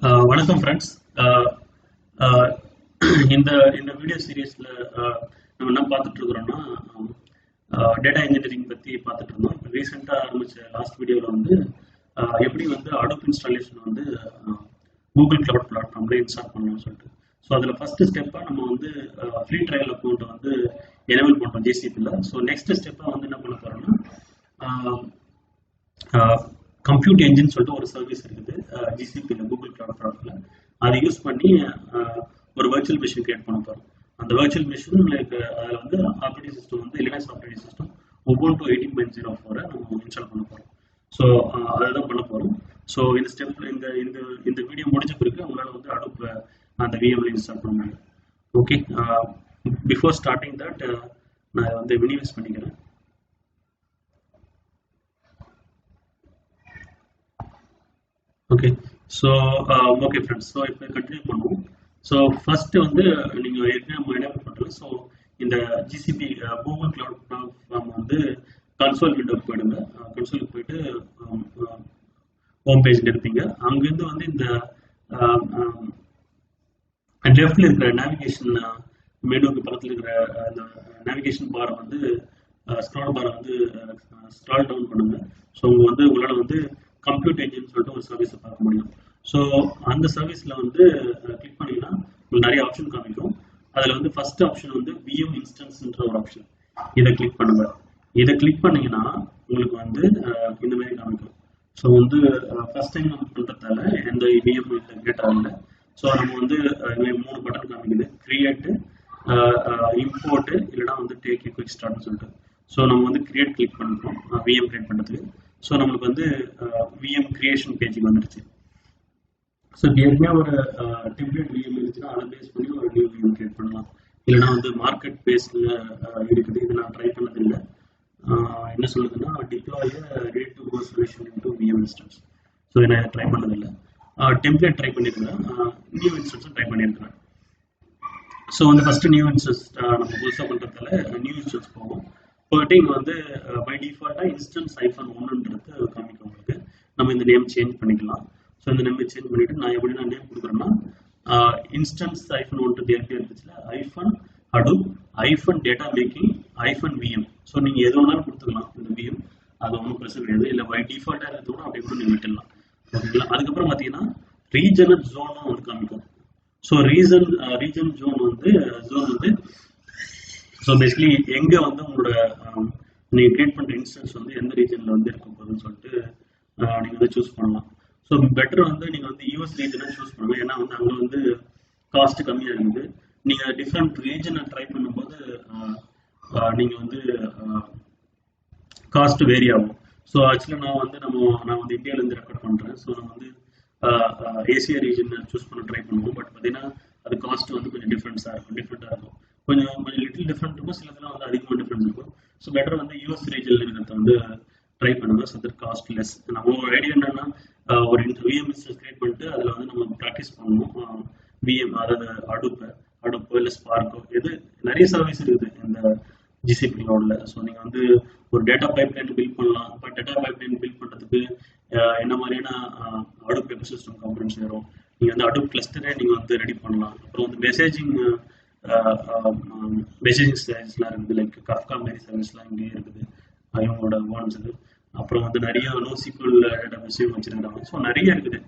வணக்கம் ஃப்ரெண்ட்ஸ். இந்த இந்த வீடியோ சீரீஸில் நம்ம என்ன பார்த்துட்டு இருக்கிறோம்னா டேட்டா இன்ஜினியரிங் பற்றி பார்த்துட்டு இருந்தோம். இப்போ ரீசெண்டாக ஆரம்பித்த லாஸ்ட் வீடியோவில் வந்து எப்படி வந்து அடோப் இன்ஸ்டாலேஷன் வந்து கூகுள் கிளவுட் பிளாட்ஃபார்ம்ல இன்ஸ்டால் பண்ணணும்னு சொல்லிட்டு. ஸோ அதில் ஃபஸ்ட்டு ஸ்டெப்பாக நம்ம வந்து ஃப்ரீ ட்ரையல் அக்கௌண்ட்டை வந்து எனேபிள் பண்ணுறோம் ஜிசிபியில். ஸோ நெக்ஸ்ட் ஸ்டெப்பாக வந்து என்ன பண்ண போகிறோம்னா கம்ப்யூட் என்ஜின் சொல்லிட்டு ஒரு சர்வீஸ் இருக்குது ஜிசிபியில் கூகுள் கிளவுட் பிளாட்ஃபார்மில். அதை யூஸ் பண்ணி ஒரு வர்ச்சுவல் மிஷின் கிரியேட் பண்ண போகிறோம். அந்த வர்ச்சுவல் மிஷின் லைக் அதில் வந்து ஆப்ரேட்டிங் சிஸ்டம் வந்து லினக்ஸ் ஆப்ரேட்டிங் சிஸ்டம் Ubuntu 18.04 நம்ம இன்ஸ்டால் பண்ண போகிறோம். ஸோ அதுதான் பண்ண போகிறோம். ஸோ இந்த ஸ்டெப்பில் இந்த வீடியோ முடிஞ்ச பிறகு உங்களால் வந்து அடோப் அந்த விஎம்ல இன்ஸ்டால் பண்ண முடியும். ஓகே, பிஃபோர் ஸ்டார்டிங் தட் நான் வந்து மினிமைஸ் பண்ணிக்கிறேன். Okay, so okay friends, so இப்போ கண்டினியூ பண்ணுவோம். ஸோ ஃபர்ஸ்ட் வந்து நீங்கள் ஏற்கனவே எனேபிள் பண்ணுறது. ஸோ இந்த ஜிசிபி கூகுள் கிளவுட் பிளாட்ஃபார்ம் வந்து கன்சோல் விண்டோக்கு போயிடுங்க. கன்சோலுக்கு போயிட்டு ஹோம் பேஜில் இருப்பீங்க. அங்கேருந்து வந்து இந்த லெஃப்டில் இருக்கிற நேவிகேஷன் மெனுக்கு பக்கத்தில் இருக்கிற அந்த நேவிகேஷன் பாரை வந்து ஸ்க்ரால் பாரை வந்து ஸ்க்ரால் டவுன் பண்ணுங்க. ஸோ உங்களால் வந்து கம்ப்யூட் என்ஜின் சொல்லிட்டு ஒரு சர்வீஸை பார்க்க முடியும். ஸோ அந்த சர்வீஸில் வந்து கிளிக் பண்ணிங்கன்னா உங்களுக்கு நிறைய ஆப்ஷன் காமிக்கும். அதில் வந்து ஃபர்ஸ்ட் ஆப்ஷன் வந்து விஎம் இன்ஸ்டன்ஸ்ன்ற ஒரு ஆப்ஷன். இதை கிளிக் பண்ணுங்க. இதை கிளிக் பண்ணீங்கன்னா உங்களுக்கு வந்து இந்த மாதிரி காமிக்கும். ஸோ வந்து ஃபர்ஸ்ட் டைம் நம்ம பண்ணுறதால எந்த விஎம் டேட்டா இல்லை. ஸோ நம்ம வந்து 3 பட்டன் காமிக்குது: கிரியேட்டு, இம்போர்ட்டு, இல்லைனா வந்து டேக் ஏ குயிக் ஸ்டார்ட்னு சொல்லிட்டு. ஸோ நம்ம வந்து கிரியேட் கிளிக் பண்ணுறோம் விஎம் கிரியேட் பண்ணுறதுக்கு. ஸோ நம்மளுக்கு வந்து விஎம் கிரியேஷன் பேஜுக்கு வந்துடுச்சு. ஸோ இப்போ ஏற்கனவே ஒரு டெம்ப்ளேட் விஎம் இருந்துச்சுன்னா அதை பேஸ் பண்ணி ஒரு நியூ விஎம் கிரியேட் பண்ணலாம். இல்லைனா வந்து மார்க்கெட் பேஸில் இருக்குது. இது நான் ட்ரை பண்ணதில்லை. என்ன சொல்லுதுன்னா deploy ready to go solution into VM instance. So இதை நான் ட்ரை பண்ணதில்லை. டெம்ப்ளேட் ட்ரை பண்ணியிருக்கிறேன், நியூ இன்ஸ்டன்ஸும் ட்ரை பண்ணியிருக்கிறேன். ஸோ வந்து ஃபஸ்ட்டு நியூ இன்ஸ்டன்ஸ் நம்ம புதுசாக பண்ணுறதால நியூ இன்ஸ்டன்ஸ் போகும். போயிட்டு இங்கே வந்து பை டிஃபால்ட்டாக இன்ஸ்டன்ஸ் -1ன்றது காமிக்கும் உங்களுக்கு. நம்ம இந்த நேம் சேஞ்ச் பண்ணிக்கலாம். ஸோ இந்த நேம் சேஞ்ச் பண்ணிவிட்டு நான் எப்படி நேம் கொடுக்குறேன்னா இன்ஸ்டன்ஸ் -1 ஏற்கனவே இருந்துச்சுல -Hadoop -DataMaking -VM. ஸோ நீங்கள் எது வேணாலும் கொடுத்துக்கலாம் இந்த விஎம். அது ஒன்றும் பிரச்சனை கிடையாது. இல்லை பை டிஃபால்ட்டாக இருக்கிறது கூட அப்படி கூட நீங்கள் விட்டுடலாம். ஓகேங்களா? அதுக்கப்புறம் பார்த்தீங்கன்னா ரீஜனல் ஜோனும் வந்து காமிக்கும். ஸோ ரீஜன் ஜோன் வந்து ஸோ பேசிக்கலி எங்கே வந்து உங்களோட நீங்கள் கிரியேட் பண்ணுற இன்ஸ்டன்ஸ் வந்து எந்த ரீஜனில் வந்து இருக்க போகுதுன்னு சொல்லிட்டு நீங்கள் வந்து சூஸ் பண்ணலாம். ஸோ பெட்டர் வந்து நீங்கள் வந்து யூஎஸ் ரீஜனை சூஸ் பண்ணுங்கள். ஏன்னா வந்து அங்கே வந்து காஸ்ட் கம்மியாக இருக்குது. நீங்கள் டிஃப்ரெண்ட் ரீஜனை ட்ரை பண்ணும்போது நீங்கள் வந்து காஸ்ட் வேரி ஆகும். ஸோ ஆக்சுவலாக நான் வந்து இந்தியாவிலேருந்து ரெக்கார்ட் பண்ணுறேன். ஸோ நான் வந்து ஏசியா ரீஜன் சூஸ் பண்ண ட்ரை பண்ணுவோம். பட் பார்த்தீங்கன்னா அது காஸ்ட் வந்து கொஞ்சம் டிஃப்ரெண்ட்டாக இருக்கும். கொஞ்சம் லிட்டில் டிஃப்ரெண்ட் இருக்கும். சிலதெல்லாம் வந்து அதிகமாக டிஃப்ரெண்ட் இருக்கும். ஸோ பெட்டர் வந்து யூஎஸ் ரீஜனில் இருக்கிறத வந்து ட்ரை பண்ணுங்க. So that cost less. நம்ம ஒரு ஐடியா என்னன்னா ஒரு விஎம் இன்ஸ்டன்ஸ் கிரியேட் பண்ணிட்டு அதில் வந்து நம்ம ப்ராக்டிஸ் பண்ணணும். விஎம் அதாவது அடுப்பு இல்லை ஸ்பார்க்கோ எது நிறைய சர்வீஸ் இருக்குது இந்த ஜிசிபி கிளவுடில். ஸோ நீங்கள் வந்து ஒரு டேட்டா பைப்லைன் பில்ட் பண்ணலாம். பட் டேட்டா பைப்லைன் பில்ட் பண்ணுறதுக்கு என்ன மாதிரியான அடோப் எக்கோசிஸ்டம் காம்பனன்ட்ஸ் வரும். நீங்கள் வந்து அடோப் கிளஸ்டரே நீங்கள் வந்து ரெடி பண்ணலாம். அப்புறம் வந்து மெசேஜிங் சர்வீஸ்லாம் இருக்குது. லைக் கஃப்கா மாரி சர்வீஸ்லாம் இங்கே இருக்குது இவங்களோட வான்ஸ் இது. அப்புறம் வந்து நிறைய NoSQL டேட்டா பேஸையும் வச்சுருக்காங்க. ஸோ நிறைய இருக்குது.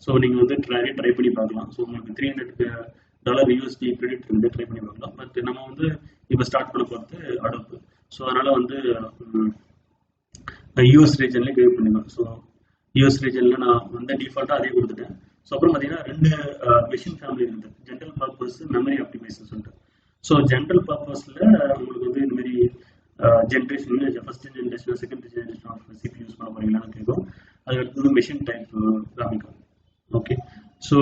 ஸோ நீங்கள் வந்து ட்ரை பண்ணி பார்க்கலாம். ஸோ உங்களுக்கு $300 USD கிரெடிட் இருந்து ட்ரை பண்ணி பார்க்கலாம். பட் நம்ம வந்து இப்போ ஸ்டார்ட் பண்ண பார்த்து அடோப். ஸோ அதனால் வந்து யூஎஸ் ரீஜன்லேயே கிரியேட் பண்ணிக்கலாம். ஸோ யூஎஸ் ரீஜனில் நான் வந்து டிஃபால்ட்டாக அதே கொடுத்துட்டேன். ஸோ அப்புறம் பார்த்தீங்கன்னா 2 மெஷின் ஃபேமிலி இருக்குது: ஜென்ரல் பர்பஸ், மெமரி ஆப்டிமைசேஷன் சொல்லிட்டு. ஸோ ஜென்ரல் பர்பஸில் உங்களுக்கு வந்து இந்த மாதிரி generation first generation second generation of CPU use பண்ண போறீங்களான்னு கேட்கும். அது அடுத்தது மெஷின் டைப் காமிக்கும். ஓகே, ஸோ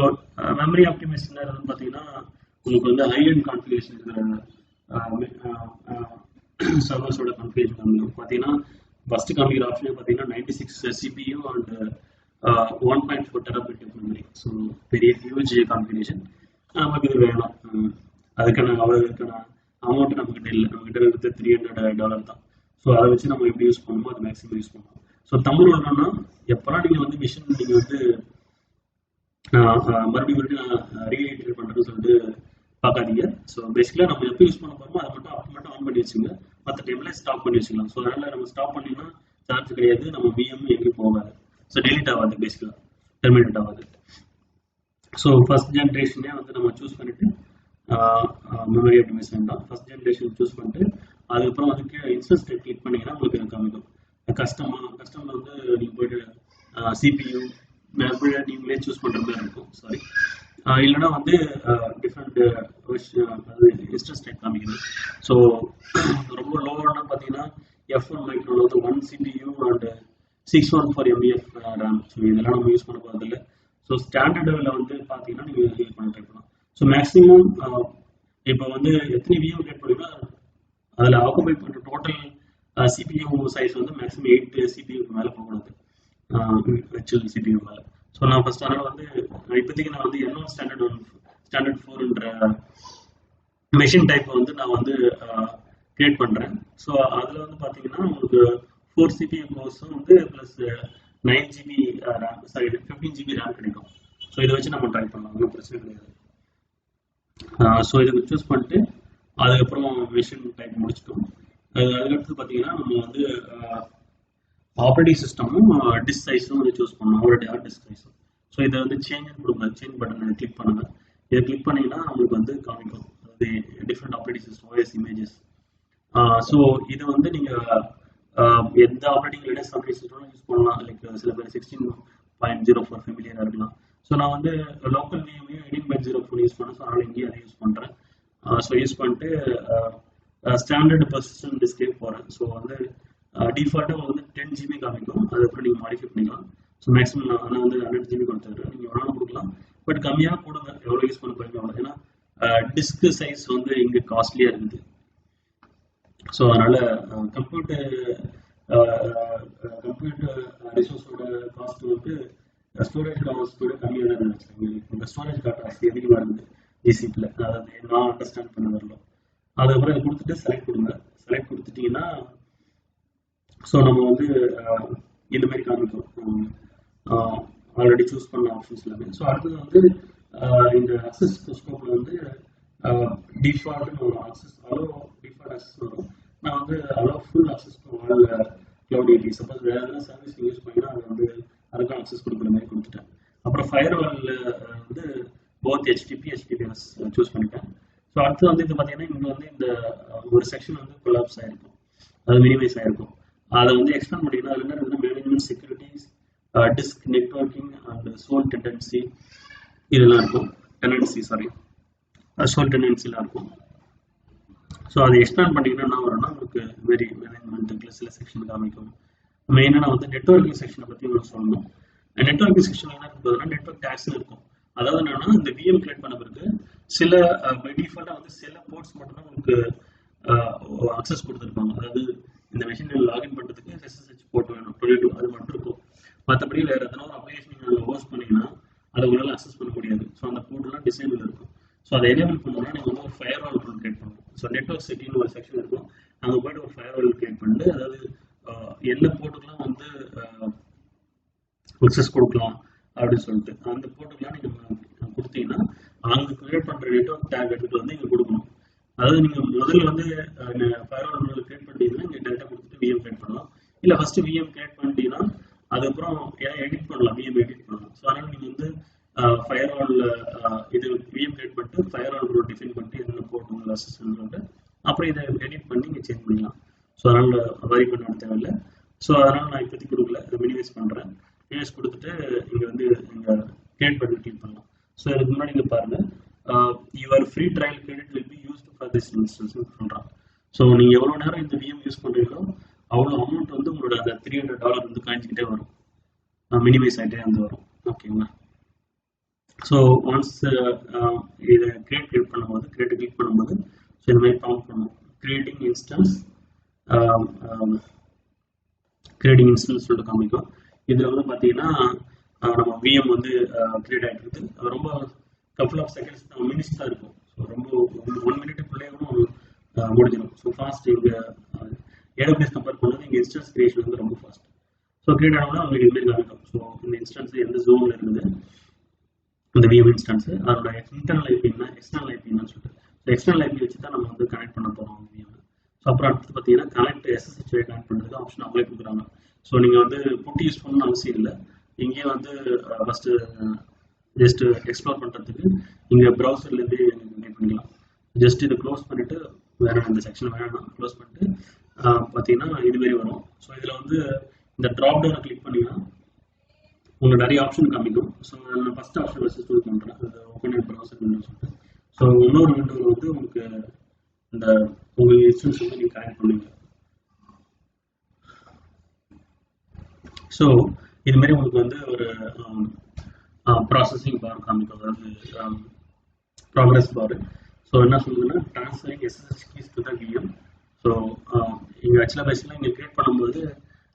மெமரி ஆப்டிமைசேஷன் வந்து பார்த்தீங்கன்னா உங்களுக்கு வந்து ஹை அண்ட் கான்ஃபிகரேஷன் இருக்கிற சர்வர்ஸோட கான்ஃபிகரேஷன் காமிக்கும். பார்த்தீங்கன்னா ஃபர்ஸ்ட் காமிக்கிற ஆப்ஷனே பார்த்தீங்கன்னா 96 CPU and 1.4 TB memory. So பெரிய ஹியூஜ் கான்ஃபிகரேஷன். நமக்கு இது வேணும். அதுக்கான அமௌண்ட் நம்மகிட்ட இல்லை. நம்மகிட்ட இருக்கிறது $300 தான். ஸோ அதை வச்சு நம்ம எப்படி யூஸ் பண்ணணுமோ அது மேக்ஸிமம் யூஸ் பண்ணலாம். ஸோ தமிழ் வரணும்னா எப்போலாம் நீங்கள் வந்து மிஷின் நீங்கள் வந்து நான் மறுபடியும் நான் ரீஇட்டரேட் பண்ணுறேன்னு சொல்லிட்டு பார்க்காதீங்க. ஸோ பேசிக்கலாக நம்ம எப்போ யூஸ் பண்ண போகிறோமோ அதை மட்டும் அப்போ மட்டும் ஆன் பண்ணி வச்சுங்க. மற்ற டைமில் ஸ்டாப் பண்ணி வச்சுக்கலாம். ஸோ அதனால் நம்ம ஸ்டாப் பண்ணிங்கன்னா சார்ஜ் கிடையாது, நம்ம விஎம் எங்கேயும் போகாது. ஸோ டெலிட் ஆகாது, பேசிக்கலாக டெர்மினேட் ஆகாது. ஸோ ஃபர்ஸ்ட் ஜென்ரேஷனே வந்து நம்ம சூஸ் பண்ணிவிட்டு மெமரி ஆப்டிமைஸ் வேண்டாம், ஃபர்ஸ்ட் ஜென்ரேஷன் சூஸ் பண்ணிட்டு அதுக்கப்புறம் அதுக்கு இன்ஸ்டன்ஸ் டைப் கிளிக் பண்ணிங்கன்னா உங்களுக்கு காமிக்கும். கஸ்டமில் வந்து நீங்கள் போய்ட்டு சிபியூ நீங்களே சூஸ் பண்ணுற மாதிரி இருக்கும். சாரி, இல்லைன்னா வந்து டிஃப்ரெண்ட் இன்ஸ்டன்ஸ் டைப் காமிக்குது. ஸோ ரொம்ப லோவானா பார்த்தீங்கன்னா F1 மைக்ரோவில் வந்து 1 CPU and 614 MB RAM. So இதெல்லாம் நம்ம யூஸ் பண்ண போகிறதில்ல. ஸோ ஸ்டாண்டர்ட் லெவலில் வந்து பார்த்தீங்கன்னா நீங்கள் யூஸ் பண்ண ட்ரை பண்ணலாம். ஸோ மேக்ஸிமம் இப்போ வந்து எத்தனை வியூ கிரியேட் பண்ணிங்கன்னா அதில் ஆக்குபை பண்ணுற டோட்டல் CPU சைஸ் வந்து மேக்ஸிமம் 8 CPUக்கு மேலே போகக்கூடாது, ஆக்சுவல் CPU மேலே. ஸோ நான் ஃபர்ஸ்ட் அதனால் வந்து இப்போதைக்கு நான் வந்து என்ன ஸ்டாண்டர்ட் 4ன்ற மெஷின் டைப் வந்து நான் வந்து கிரியேட் பண்ணுறேன். ஸோ அதில் வந்து பார்த்தீங்கன்னா உங்களுக்கு 4 CPU கோர்ஸும் வந்து plus 9 GB RAM, sorry 15 GB RAM கிடைக்கும். ஸோ இதை வச்சு நம்ம ட்ரை பண்ணலாம், ஒன்றும் பிரச்சனை கிடையாது. ஸோ இதுக்கு சூஸ் பண்ணிட்டு அதுக்கப்புறம் மெஷின் டைப் முடிச்சிட்டோம். அதுக்கடுத்து பார்த்தீங்கன்னா நம்ம வந்து ஆப்ரேட்டிங் சிஸ்டமும் டிஸ்க் சைஸும் வந்து சூஸ் பண்ணணும், அவருடைய டிஸ்க் சைஸும். ஸோ இதை வந்து சேஞ்ச் கொடுங்க, சேஞ்ச் பட்டனை கிளிக் பண்ணுங்கள். இதை கிளிக் பண்ணிங்கன்னா உங்களுக்கு வந்து காமிக்கும், அதாவது different operating system OS images. So இது வந்து நீங்கள் எந்த operating Linux operating system use பண்ணலாம். லைக் சில பேர் 16.04 ஃபெமிலியராக இருக்கலாம். ஸோ நான் வந்து லோக்கல் விஎம்மையும் 18.04 யூஸ் பண்ணேன். ஸோ அதனால் இங்கேயும் அதை யூஸ் பண்ணுறேன். ஸோ யூஸ் பண்ணிட்டு ஸ்டாண்டர்ட் பர்சிஸ்டன்ட் டிஸ்கே போகிறேன். ஸோ வந்து டிஃபால்ட்டாக வந்து 10 GB காமிக்கும், அதுக்கப்புறம் நீங்கள் மாடிஃபை பண்ணிக்கலாம். ஸோ மேக்ஸிமம் நான் வந்து 100 GB கொடுத்துருக்கேன், நீங்கள் எவ்வளோ கொடுக்கலாம். பட் கம்மியாக கொடுங்க, எவ்வளோ யூஸ் பண்ண போகிறீங்க அவ்வளோ. ஏன்னா டிஸ்க் சைஸ் வந்து இங்கே காஸ்ட்லியாக இருக்குது. ஸோ அதனால் கம்ப்யூட்டர் ரிசோர்ஸோட காஸ்ட் வந்து ஸ்டோரேஜ் காஸ்ட்டோட கம்மியாக தான் நினச்சிருக்கேன். இந்த ஸ்டோரேஜ் காஸ்ட் அதிகமாக இருக்குது ஜிசிபியில், அதாவது நான் அண்டர்ஸ்டாண்ட் பண்ண வரல. அதுக்கப்புறம் இதை கொடுத்துட்டு செலக்ட் கொடுங்க. செலக்ட் கொடுத்துட்டிங்கன்னா ஸோ நம்ம வந்து இந்த மாதிரி காமிக்கும் ஆல்ரெடி சூஸ் பண்ண ஆப்ஷன்ஸ் எல்லாமே. ஸோ அடுத்தது வந்து இந்த அக்சஸ் ஸ்கோப்பில் வந்து டிஃபால்ட்னு ஒரு அக்சஸ் டிஃபால்ட் அக்சஸ் வரும். நான் வந்து full access all cloud API. Suppose வேறு எதனா சர்வீஸ் யூஸ் பண்ணிங்கன்னா அது வந்து அதுக்கும் அக்சஸ் கொடுக்குற மாதிரி கொடுத்துட்டேன். அப்புறம் ஃபயர்வாலில் வந்து போத் HTTPS சூஸ் பண்ணிட்டேன். ஸோ அடுத்து வந்து இது பார்த்தீங்கன்னா இங்கே வந்து இந்த ஒரு செக்ஷன் வந்து கொலாப்ஸ் ஆகிருக்கும், அது மினிமைஸ் ஆகிருக்கும். அதை வந்து எக்ஸ்பிளைன் பண்ணிங்கன்னா அதில் என்ன இருக்குன்னா management, securities, disk networking and sole tenancy இதெல்லாம் இருக்கும். சோல் டெண்டன்சிலாம் இருக்கும். ஸோ அதை எக்ஸ்பிளைன் பண்ணிங்கன்னா என்ன வரும்னா உங்களுக்கு வெரி மேனேஜ்மெண்ட்டுக்கு சில செக்ஷன் காமிக்கும். மெயினாக நான் வந்து நெட்வொர்க்கிங் செக்ஷனை பற்றி உங்களுக்கு சொல்லணும். நெட்வொர்க்கிங் செக்ஷன் என்ன இருக்குதுன்னா நெட்வொர்க் டேக்ஸ்னு இருக்கும். அதாவது என்னன்னா இந்த விஎம் கிரியேட் பண்ண பிறகு சில பை டிஃபால்ட்டாக வந்து சில போர்ட்ஸ் மட்டும்தான் உங்களுக்கு அக்சஸ் கொடுத்துருப்பாங்க. அதாவது இந்த மெஷினில் லாகின் பண்ணுறதுக்கு SSH போர்ட் வேணும், 22 அது மட்டும் இருக்கும். மற்றபடி வேறு எதனா ஒரு அப்ளிகேஷன் நீங்கள் ஹோஸ்ட் பண்ணிங்கன்னா அதை உங்களால் அக்சஸ் பண்ண முடியாது. ஸோ அந்த போர்ட்லாம் டிசைனில் இருக்கும். ஸோ அதை எனேபிள் பண்ணணும்னா நீங்கள் வந்து ஒரு ஃபயர்வால் கிரியேட் பண்ணணும். ஸோ நெட்வொர்க் செட்டிங்னு ஒரு செக்ஷன் இருக்கும், அங்கே போய்ட்டு ஒரு ஃபயர்வால் கிரியேட் பண்ணிட்டு அதாவது எல்லா போர்ட்டுக்கெலாம் வந்து அக்சஸ் கொடுக்கலாம் அப்படின்னு சொல்லிட்டு அந்த போர்ட்டுக்கெலாம் நீங்கள் கொடுத்தீங்கன்னா அங்கே கிரியேட் பண்ணுற நெட்வொர்க் டேக் எடுத்துகிட்டு வந்து இங்கே கொடுக்கணும். அதாவது நீங்கள் முதல்ல வந்து ஃபயர்வால் கிரியேட் பண்ணிட்டீங்கன்னா இங்கே டேட்டா கொடுத்துட்டு விஎம் கிரியேட் பண்ணலாம். இல்லை ஃபஸ்ட்டு விஎம் கிரியேட் பண்ணிட்டீங்கன்னா அதுக்கப்புறம் எடிட் பண்ணலாம், விஎம் எடிட் பண்ணலாம். ஸோ அதனால் நீங்கள் வந்து ஃபயர்வால் இது விஎம் கிரியேட் பண்ணிட்டு ஃபயர்வால் டிஃபைன் பண்ணிட்டு என்னென்ன போர்ட் உங்களை அசிஸ்டன்ட் பண்ணிட்டு அப்புறம் இதை எடிட் பண்ணி நீங்கள் சேஞ்ச் பண்ணிக்கலாம். ஸோ அதனால் வரி பண்ண தேவையில்லை. ஸோ அதனால் நான் இப்போதைக்கு கொடுக்கல, இதை மினிமைஸ் பண்ணுறேன். மினிமைஸ் கொடுத்துட்டு இங்கே வந்து இங்கே கிரியேட் பண்ணி கிளிக் பண்ணலாம். ஸோ இதுக்கு முன்னாடி இங்கே பாருங்கள், your free trial credit will be used for this instance சொல்கிறான். ஸோ நீங்கள் எவ்வளோ நேரம் இந்த விஎம் யூஸ் பண்ணுறீங்களோ அவ்வளோ அமௌண்ட் வந்து உங்களோட அந்த $300 வந்து காய்ச்சிக்கிட்டே வரும், மினிமைஸ் ஆகிட்டே வந்து வரும். ஓகேங்களா? ஸோ ஒன்ஸ் இதை கிரியேட் பண்ணும்போது கிளிக் பண்ணும்போது ஸோ இந்த மாதிரி ப்ராம்ப்ட் பண்ணும், கிரியேட்டிங் இன்ஸ்டன்ஸ் சொல்லிட்டு காமிக்கும். இதில் வந்து பார்த்தீங்கன்னா நம்ம விஎம் வந்து கிரியேட் ஆகிட்டு இருக்குது. அது ரொம்ப கப்புள் ஆஃப் செகண்ட்ஸ் மினிட்ஸ் தான் இருக்கும். ஸோ ரொம்ப 1 மினிட்டுக்குள்ளே கூட முடிஞ்சிடும். ஸோ ஃபாஸ்ட் இங்கே AWS கம்பேர் பண்ணது இங்கே இன்ஸ்டன்ஸ் கிரியேஷன் வந்து ரொம்ப ஃபாஸ்ட். ஸோ கிரியேட் ஆனோம்னா உங்களுக்கு இதுமாரி காமிக்கும். ஸோ இந்த இன்ஸ்டன்ஸ் எந்த ஜோனில் இருக்குது, இந்த VM இன்ஸ்டன்ஸ் அதோட இன்டர்னல் ஐபி என்ன எக்ஸ்டர்னல் ஐபி என்னன்னு சொல்லிட்டு எக்ஸ்டர்னல் ஐபி வச்சு தான் நம்ம வந்து கனெக்ட் பண்ண போகிறோம் VM. ஸோ அப்புறம் அடுத்து பார்த்தீங்கன்னா கனெக்ட் SSH கனெக்ட் பண்ணுறதுக்கு ஆப்ஷன் அப்ளை கொடுக்குறாங்க. ஸோ நீங்கள் வந்து புட்டு யூஸ் பண்ணணும்னு அவசியம் இல்லை. இங்கேயே வந்து ஃபஸ்ட்டு ஜஸ்ட் எக்ஸ்ப்ளோர் பண்ணுறதுக்கு இங்கே ப்ரௌசர்லேருந்தே கனெக்ட் பண்ணிக்கலாம். ஜஸ்ட் இதை க்ளோஸ் பண்ணிவிட்டு வேறு இந்த செக்ஷன் வேணாம் க்ளோஸ் பண்ணிட்டு பார்த்தீங்கன்னா இதுமாரி வரும். ஸோ இதில் வந்து இந்த ட்ராப் டவுனை கிளிக் பண்ணிங்கன்னா உங்களுக்கு நிறைய ஆப்ஷன் காமிக்கும். ஸோ நான் ஃபஸ்ட் ஆப்ஷன் வச்சு சூஸ் பண்ணுறேன், அது ஓப்பன் அண்ட் ப்ரௌசர் விண்டோ சொல்லிட்டு. ஸோ இன்னொரு விண்டோவில் வந்து உங்களுக்கு இந்த உங்கள் இன்ஸ்டன்ஸ் வந்து நீங்கள் கனெக்ட் பண்ணுவீங்க. ஸோ இதுமாரி உங்களுக்கு வந்து ஒரு ப்ராசஸிங் பார் காமிக்கும், அதாவது ப்ராக்ரஸ் பார். ஸோ என்ன சொல்லுதுன்னா transferring SSH keys to the VM. So இங்கே ஆக்சுவலாக பேசிக்கலாம் இங்கே கிரியேட் பண்ணும்போது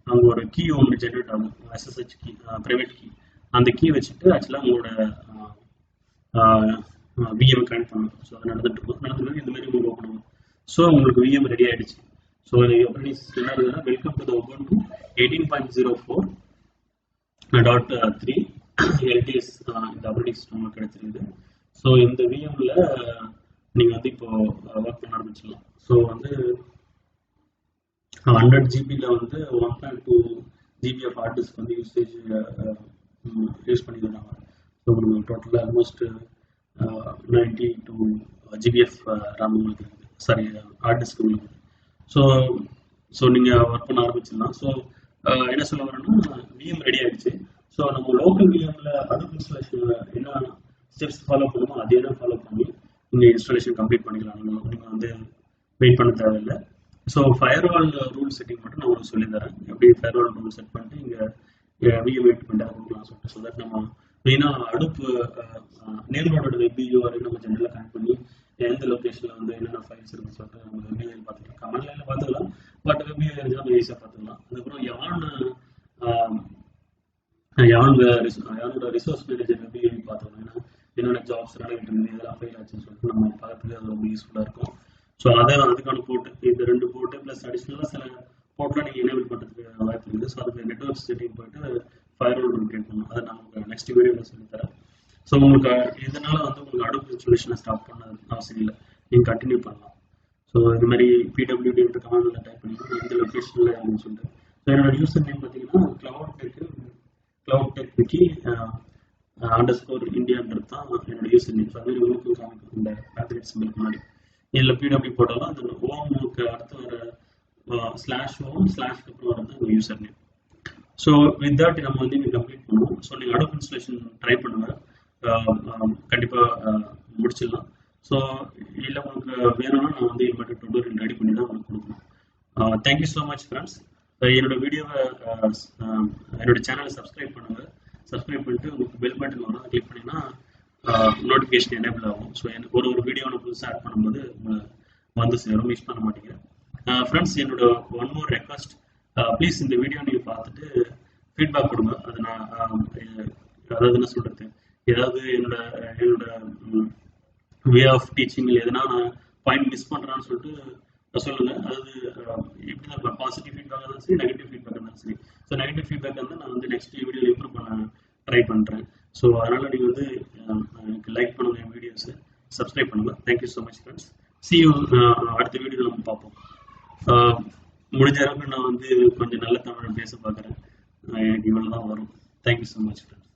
அவங்க ஒரு கீ ஒன்று ஜென்ரேட் ஆகும், SSH கீ, ப்ரைவேட் கீ. அந்த கீ வச்சுட்டு ஆக்சுவலாக உங்களோட VM கனெக்ட் பண்ணணும். ஸோ அது நடந்துட்டு இந்த மாதிரி உங்களுக்கு ஓப்பன் ஆகும். ஸோ உங்களுக்கு VM ரெடி ஆகிடுச்சு. ஸோ ஆப்ரேட்டிங் சிஸ்டம் என்ன இருக்குதுன்னா welcome to the Ubuntu 18.04.3 LTS இந்த ஆப்ரேட்டிங் சிஸ்டம் உங்களுக்கு கிடைச்சிருக்குது. ஸோ இந்த VMல நீங்கள் வந்து இப்போ ஒர்க் பண்ண ஆரம்பிச்சிடலாம். ஸோ வந்து 100 GB வந்து 1.2 GB ஆஃப் ஹார்ட் டிஸ்க் வந்து யூஸ் பண்ணியிருந்தாங்க. ஸோ உங்களுக்கு டோட்டலாக ஆல்மோஸ்ட் 92 GB ஆஃப் RAM உங்களுக்கு இருக்குது, சாரி ஹார்ட் டிஸ்க் உங்களுக்கு. ஸோ நீங்கள் ஒர்க் பண்ண ஆரம்பிச்சிடலாம். ஸோ என்ன சொல்ல வரேன்னா VM ரெடி ஆகிடுச்சு. ஸோ நம்ம லோக்கல் VMல அடுப்பு இன்ஸ்டாலேஷன் என்ன ஸ்டெப்ஸ் ஃபாலோ பண்ணுமோ அதே தான் ஃபாலோ பண்ணி நீங்கள் இன்ஸ்டாலேஷன் கம்ப்ளீட் பண்ணிக்கலாம். நீங்கள் வந்து வெயிட் பண்ண தேவையில்லை. ஸோ ஃபயர்வால் ரூல் செட்டிங் மட்டும் நான் உங்களுக்கு சொல்லித்தரேன், எப்படி ஃபயர்வால் ரூல் செட் பண்ணிட்டு இங்கே VM வெயிட் பண்ணிட்டு கொடுக்கலாம் சொல்லிட்டு. ஸோ தட் நம்ம மெயினாக அடுப்பு நேர்மோட வெப் URL நம்ம ஜென்ரலாக கனெக்ட் பண்ணி எந்த லொக்கேஷனில் வந்து என்னென்ன ஃபைல்ஸ் இருக்குன்னு சொல்லிட்டு நம்ம வெப் URL பார்த்துக்கலாம், கமெண்ட் லைனில் பார்த்துக்கலாம். பட் வெப் URL நம்ம ஈஸியாக பார்த்துக்கலாம். அதுக்கப்புறம் யானோட ரிசோர்ஸ் மேனேஜர் வெப் URL பார்த்துக்கலாம். ஏன்னா என்னென்ன ஜாப்ஸ் நடக்கிட்டு இருக்குது இதெல்லாம் ஃபைல் ஆச்சுன்னு சொல்லிட்டு நம்ம பார்க்கறதுக்கு அது ரொம்ப யூஸ்ஃபுல்லாக இருக்கும். ஸோ அதுக்கான போர்ட்டு, இந்த 2 போர்ட்டு ப்ளஸ் அடிஷ்னலாக சில போர்ட்லாம் நீங்கள் எனேபிள் பண்ணுறதுக்கு வாய்ப்பு இருக்குது. ஸோ அதுக்கு நெட்வொர்க் செட்டிங் போயிட்டு ஃபயர்வால் ரூல் கிரியேட் பண்ணணும். அதை நான் உங்களுக்கு நெக்ஸ்ட் வீடியோவில் சொல்லித்தரேன். ஸோ உங்களுக்கு இதனால் வந்து உங்களுக்கு அடுப்பு இன்ஸ்டாலேஷனை ஸ்டாப் பண்ண அவசியம் இல்லை, நீங்கள் கண்டினியூ பண்ணலாம். ஸோ இது மாதிரி PWD கமாண்டில் டைப் பண்ணிங்கன்னா எந்த லொக்கேஷனில் அப்படின்னு சொல்லிட்டு. ஸோ என்னோட யூசர் நேம் பார்த்தீங்கன்னா கிளவுட் டெக் விக்கி _Indiaன்றது தான் என்னோட யூசர் நேம். ஸோ அதுமாதிரி உங்களுக்கும் காமிக்கும் இந்த பேத்ரேட் சிம்பிளுக்கு முன்னாடி. இதில் PW போட்டாலும் அந்த ஹோமுக்கு அடுத்து வர /home/க்கு அப்புறம் வரது உங்கள் user name. So with that நம்ம வந்து இங்கே கம்ப்ளீட் பண்ணுவோம். ஸோ நீங்கள் அடுப்பு இன்ஸ்டாலேஷன் ட்ரை பண்ணுங்க, கண்டிப்பாக முடிச்சிடலாம். ஸோ இல்லை உங்களுக்கு வேணும்னா நான் வந்து இது மட்டும் டுட்டோரியல் ரெடி பண்ணி தான் உங்களுக்கு கொடுக்கணும். Thank you so much friends. என்னோட வீடியோவை என்னோட சேனலை சப்ஸ்கிரைப் பண்ணுங்கள். சப்ஸ்கிரைப் பண்ணிட்டு உங்களுக்கு பெல் பட்டன் வரும், அதை கிளிக் பண்ணிங்கன்னா நோட்டிஃபிகேஷன் எனேபிள் ஆகும். ஸோ எனக்கு ஒரு வீடியோ நான் புதுசாக ஆட் பண்ணும்போது வந்து சேரும், மிஸ் பண்ண மாட்டேங்கிறேன். ஃப்ரெண்ட்ஸ் என்னோட ஒன் மோர் ரெக்வஸ்ட், ப்ளீஸ் இந்த வீடியோ நீங்கள் பார்த்துட்டு ஃபீட்பேக் கொடுங்க. அது நான் அதாவது என்ன சொல்கிறது, ஏதாவது என்னோட வே ஆஃப் டீச்சிங்கில் எதனா நான் பாயிண்ட் மிஸ் பண்ணுறான்னு சொல்லிட்டு சொல்லுங்கள். அதாவது எப்படி தான் பாசிட்டிவ் ஃபீட்பேக் இருந்தாலும் சரி, நெகட்டிவ் ஃபீட்பேக் இருந்தாலும் சரி. ஸோ நெகட்டிவ் ஃபீட்பேக் வந்து நான் வந்து நெக்ஸ்ட் வீடியோவில் இம்ப்ரூவ் பண்ண ட்ரை பண்ணுறேன். ஸோ அதனால் நீங்கள் வந்து எனக்கு லைக் பண்ணுங்கள், என் வீடியோஸை சப்ஸ்கிரைப் பண்ணுங்கள். Thank you so much friends. See you அடுத்த வீடியோவில் நம்ம பார்ப்போம். முடிஞ்ச அளவுக்கு நான் வந்து கொஞ்சம் நல்ல தமிழ் பேச பார்க்குறேன். எனக்கு இவ்வளோ தான் வரும். Thank you so much friends.